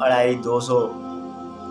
250-200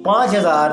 5,000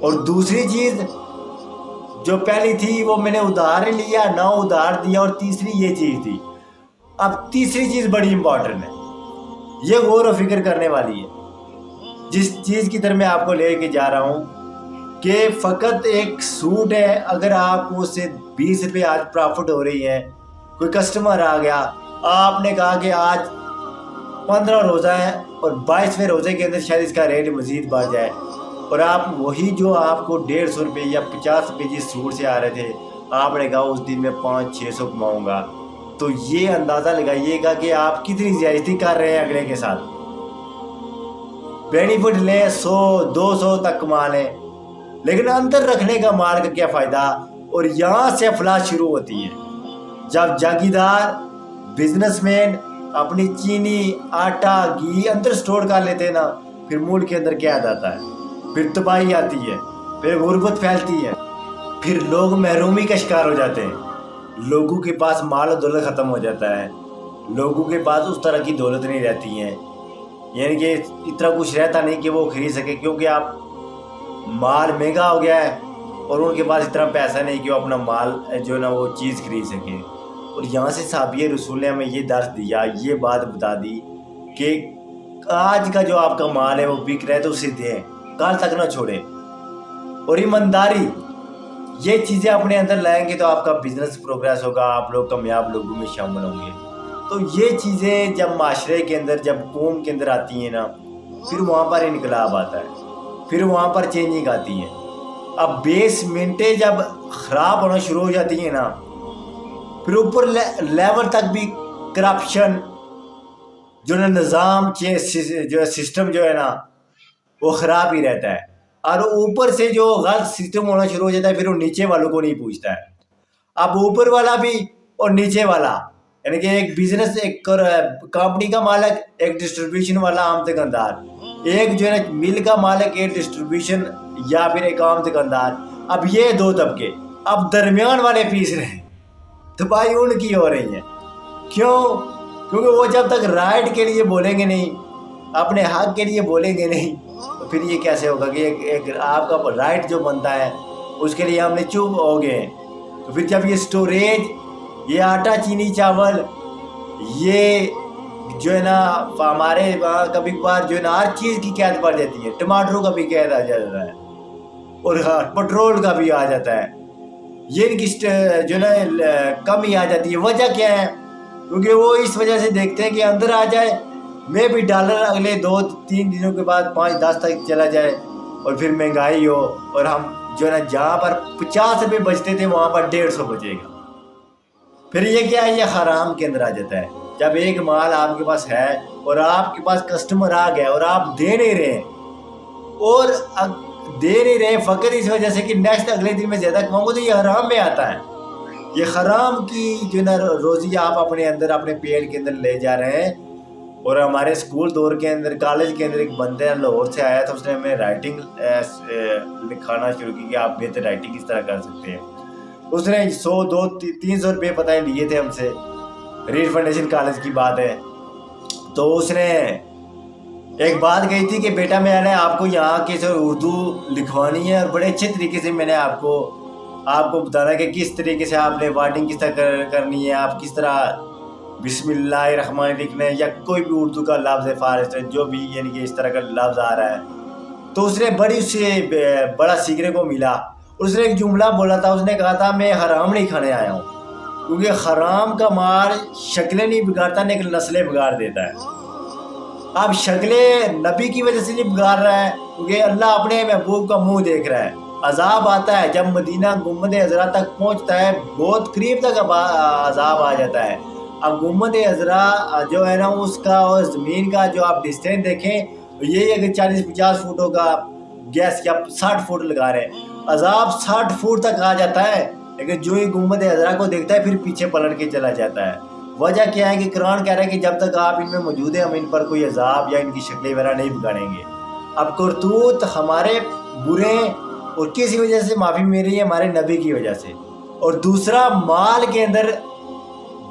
اور دوسری چیز جو پہلی تھی وہ میں نے ادھار لیا نہ ادھار دیا، اور تیسری یہ چیز تھی۔ اب تیسری چیز بڑی امپورٹنٹ ہے، یہ غور و فکر کرنے والی ہے، جس چیز کی طرف میں آپ کو لے کے جا رہا ہوں کہ فقط ایک سوٹ ہے، اگر آپ کو اس سے 20 روپے آج پرافٹ ہو رہی ہے، کوئی کسٹمر آ گیا، آپ نے کہا کہ آج 15 روزہ ہے اور 22ویں روزے کے اندر شاید اس کا ریٹ مزید بڑھ جائے، اور آپ وہی جو آپ کو 150 روپے یا 50 روپے جس سوٹ سے آ رہے تھے، آپ نے کہا اس دن میں 500-600 کماؤں گا، تو یہ اندازہ لگائیے گا کہ آپ کتنی زیادتی کر رہے ہیں اگلے کے ساتھ۔ بینیفٹ لیں 100-200 تک کما لیں، لیکن اندر رکھنے کا مال کا کیا فائدہ؟ اور یہاں سے افلاس شروع ہوتی ہے، جب جاگیردار بزنس مین اپنی چینی آٹا گھی اندر سٹور کر لیتے ہیں نا، پھر ملک کے اندر کیا جاتا ہے، پھر تباہی آتی ہے، پھر غربت پھیلتی ہے، پھر لوگ محرومی کا شکار ہو جاتے ہیں، لوگوں کے پاس مال و دولت ختم ہو جاتا ہے، لوگوں کے پاس اس طرح کی دولت نہیں رہتی ہیں، یعنی کہ اتنا کچھ رہتا نہیں کہ وہ خرید سکے، کیونکہ آپ مال مہنگا ہو گیا ہے اور ان کے پاس اتنا پیسہ نہیں کہ وہ اپنا مال جو ہے نا وہ چیز خرید سکے۔ اور یہاں سے صحابہ رسول نے ہمیں یہ درس دیا، یہ بات بتا دی کہ آج کا جو آپ کا مال ہے وہ بک رہا ہے تو اسے دیں، کل تک نہ چھوڑیں۔ اور ایمانداری، یہ چیزیں اپنے اندر لائیں گے تو آپ کا بزنس پروگریس ہوگا، آپ لوگ کامیاب لوگوں میں شامل ہوں گے۔ تو یہ چیزیں جب معاشرے کے اندر، جب قوم کے اندر آتی ہیں نا، پھر وہاں پر انقلاب آتا ہے، پھر وہاں پر چینجنگ آتی ہے۔ اب بیس منٹیں جب خراب ہونا شروع ہو جاتی ہیں نا، پھر اوپر لیول تک بھی کرپشن جو نا نظام جو سسٹم جو ہے نا وہ خراب ہی رہتا ہے، اور اوپر سے جو غلط سسٹم ہونا شروع ہو جاتا ہے پھر وہ نیچے والوں کو نہیں پوچھتا ہے۔ اب اوپر والا بھی اور نیچے والا، یعنی کہ ایک بزنس، ایک کمپنی کا مالک، ایک ڈسٹریبیوشن والا عام دکاندار، ایک جو ہے نا مل کا مالک، ایک ڈسٹریبیوشن یا پھر ایک عام دکاندار، اب یہ دو طبقے، اب درمیان والے پیس رہے ہیں، تباہی ان کی ہو رہی ہے۔ کیوں؟ کیونکہ وہ جب تک رائٹ کے لیے بولیں گے نہیں، اپنے حق کے لیے بولیں گے نہیں، تو پھر یہ کیسے ہوگا کہ ایک آپ کا رائٹ جو بنتا ہے اس کے لیے ہم نے چپ ہو گئے۔ تو پھر جب یہ سٹوریج، یہ آٹا چینی چاول، یہ جو ہے نا ہمارے وہاں کبھی کبھار جو ہے نا ہر چیز کی قید پڑ جاتی ہے، ٹماٹروں کا بھی قید آ جاتا ہے اور پٹرول کا بھی آ جاتا ہے، یہ ان کی جو ہے نا کمی آ جاتی ہے۔ وجہ کیا ہے؟ کیونکہ وہ اس وجہ سے دیکھتے ہیں کہ اندر آ جائے، میں بھی ڈالر اگلے 2-3 دنوں کے بعد 5-10 تک چلا جائے، اور پھر مہنگائی ہو، اور ہم جو ہے نا جہاں پر 50 روپے بچتے تھے وہاں پر 150 بچے گا۔ پھر یہ کیا ہے؟ یہ حرام کے اندر آ جاتا ہے۔ جب ایک مال آپ کے پاس ہے اور آپ کے پاس کسٹمر آ گیا اور آپ دے نہیں رہے، اور دے نہیں رہے فقط اس وجہ سے کہ نیکسٹ اگلے دن میں زیادہ کماؤں گا، تو یہ حرام میں آتا ہے۔ یہ حرام کی جو نا روزی آپ اپنے اندر، اپنے پیٹ کے اندر لے جا رہے ہیں۔ اور ہمارے اسکول دور کے اندر، کالج کے اندر ایک بندہ لاہور سے آیا تھا، اس نے ہمیں رائٹنگ لکھانا شروع کی کہ آپ بہتر رائٹنگ کس طرح کر سکتے ہیں۔ اس نے 100-200-300 روپے پتہ نہیں لیے تھے ہم سے، ریڈ فاؤنڈیشن کالج کی بات ہے۔ تو اس نے ایک بات کہی تھی کہ بیٹا میں نے آپ کو یہاں کے اردو لکھوانی ہے، اور بڑے اچھے طریقے سے میں نے آپ کو بتانا کہ کس طریقے سے آپ نے ورڈنگ کس طرح کرنی ہے، آپ کس طرح بسم اللہ الرحمن لکھنا ہے، یا کوئی بھی اردو کا لفظ ہے، فارس ہے، جو بھی یعنی کہ اس طرح کا لفظ آ رہا ہے۔ تو اس نے بڑی اس سے بڑا سیکھنے کو ملا۔ اس نے ایک جملہ بولا تھا، اس نے کہا تھا میں حرام نہیں کھانے آیا ہوں، کیونکہ حرام کا مال شکلیں نہیں بگاڑتا لیکن نسلیں بگاڑ دیتا ہے۔ اب شکلیں نبی کی وجہ سے نہیں بگاڑ رہا ہے، کیونکہ اللہ اپنے محبوب کا منہ دیکھ رہا ہے۔ عذاب آتا ہے جب مدینہ گنبد عذرا تک پہنچتا ہے، بہت قریب تک عذاب آ جاتا ہے۔ اب گنبد عذرا جو ہے نا اس کا اور زمین کا جو آپ ڈسٹینس دیکھیں، یہی اگر 40-50 فٹوں کا گیس یا 60 فٹ لگا رہے ہیں، عذاب 60 فٹ تک آ جاتا ہے، لیکن جو ہی گنبد عذرا کو دیکھتا ہے پھر پیچھے پلٹ کے چلا جاتا ہے۔ وجہ کیا ہے کہ قرآن کہہ رہا ہے کہ جب تک آپ ان میں موجود ہیں ہم ان پر کوئی عذاب یا ان کی شکلیں وغیرہ نہیں بگاڑیں گے۔ اب کرتوت ہمارے برے ہیں، اور کسی وجہ سے معافی میری ہے، ہمارے نبی کی وجہ سے۔ اور دوسرا، مال کے اندر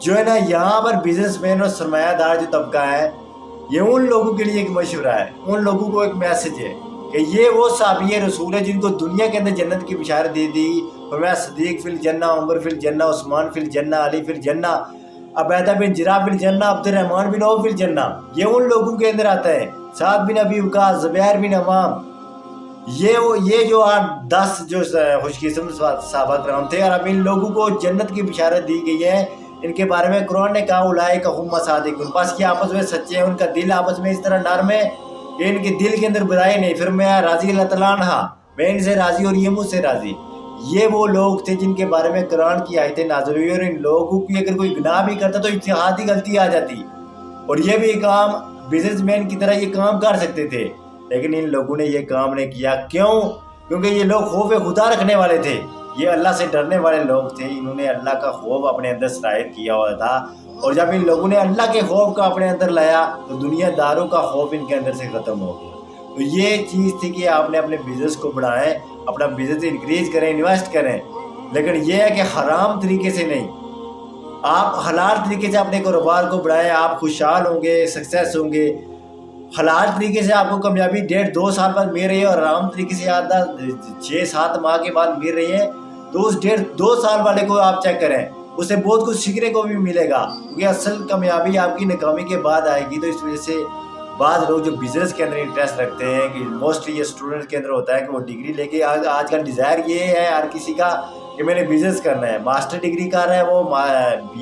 جو ہے نا یہاں پر بزنس مین اور سرمایہ دار جو طبقہ ہے، یہ ان لوگوں کے لیے ایک مشورہ ہے، ان لوگوں کو ایک میسج ہے کہ یہ وہ صحابی رسول ہے جن کو دنیا کے اندر جنت کی بشارت دے دی. فرمایا صدیق فی الجنہ، عمر فی الجنہ، عثمان فی الجنہ، علی فی الجنہ، عبیدہ بن جراح فی الجنہ، عبد الرحمن بن عوف فی الجنہ. یہ ان لوگوں کے اندر آتا ہے. سعد بن ابی وقاص، زبیر بن عوام، یہ جو 10 جو خوش قسمت صحابہ کرام تھے، اور اب ان لوگوں کو جنت کی بشارت دی گئی ہے. ان کے بارے میں قرآن نے کہا اولئک هم الصادقون، بس یہ آپس میں سچے ہیں، ان کا دل آپس میں اس طرح نرم ہے کہ ان کے دل کے اندر برائی نہیں. پھر میں راضی اللہ تعالیٰ عنہ، میں ان سے راضی اور یہ مجھ سے راضی. یہ وہ لوگ تھے جن کے بارے میں قرآن کی آیتیں نازل ہوئی، اور ان لوگوں کی اگر کوئی گناہ بھی کرتا تو اجتہادی غلطی آ جاتی، اور یہ بھی کام بزنس مین کی طرح یہ کام کر سکتے تھے، لیکن ان لوگوں نے یہ کام نہیں کیا. کیوں؟ کیونکہ یہ لوگ خوف خدا رکھنے والے تھے، یہ اللہ سے ڈرنے والے لوگ تھے. انہوں نے اللہ کا خوف اپنے اندر شرائط کیا ہوا تھا، اور جب ان لوگوں نے اللہ کے خوف کا اپنے اندر لایا تو دنیا داروں کا خوف ان کے اندر سے ختم ہو گیا. تو یہ چیز تھی کہ آپ نے اپنے بزنس کو بڑھائیں، اپنا بزنس انکریز کریں، انویسٹ کریں، لیکن یہ ہے کہ حرام طریقے سے نہیں. آپ حلال طریقے سے اپنے کاروبار کو بڑھائیں، آپ خوشحال ہوں گے، سکسیس ہوں گے. حلال طریقے سے آپ کو کامیابی 1.5-2 سال بعد مل رہی ہے، اور حرام طریقے سے 6-7 ماہ کے بعد مل رہی ہے، تو اس 1.5-2 سال والے کو آپ چیک کریں، اس سے بہت کچھ سیکھنے کو بھی ملے گا، کیونکہ اصل کامیابی آپ کی ناکامی کے بعد آئے گی. تو اس وجہ سے بعض لوگ جو بزنس کے اندر انٹرسٹ رکھتے ہیں، کہ موسٹلی یہ اسٹوڈنٹ کے اندر ہوتا ہے کہ وہ ڈگری لے کے، آج کل ڈیزائر یہ ہے ہر کسی کا کہ میں نے بزنس کرنا ہے. ماسٹر ڈگری کر رہا ہے وہ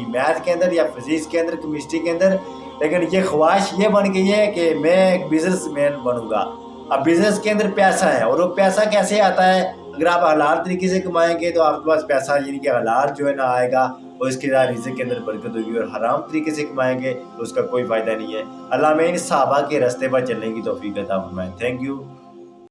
میتھ کے اندر یا فزکس کے اندر، کیمسٹری کے اندر، لیکن یہ خواہش یہ بن گئی ہے کہ میں ایک بزنس مین بنوں گا. اب بزنس کے اندر پیسہ ہے، اور وہ پیسہ کیسے آتا ہے؟ اگر آپ حلال طریقے سے کمائیں گے تو آپ کے پاس پیسہ یعنی کہ حلال جو ہے نا آئے گا، اور اس کے ساتھ رزق کے اندر برکت ہوگی. اور حرام طریقے سے کمائیں گے تو اس کا کوئی فائدہ نہیں ہے. اللہ میں ان صحابہ کے راستے پر چلنے کی توفیق عطا فرمائے. Thank you.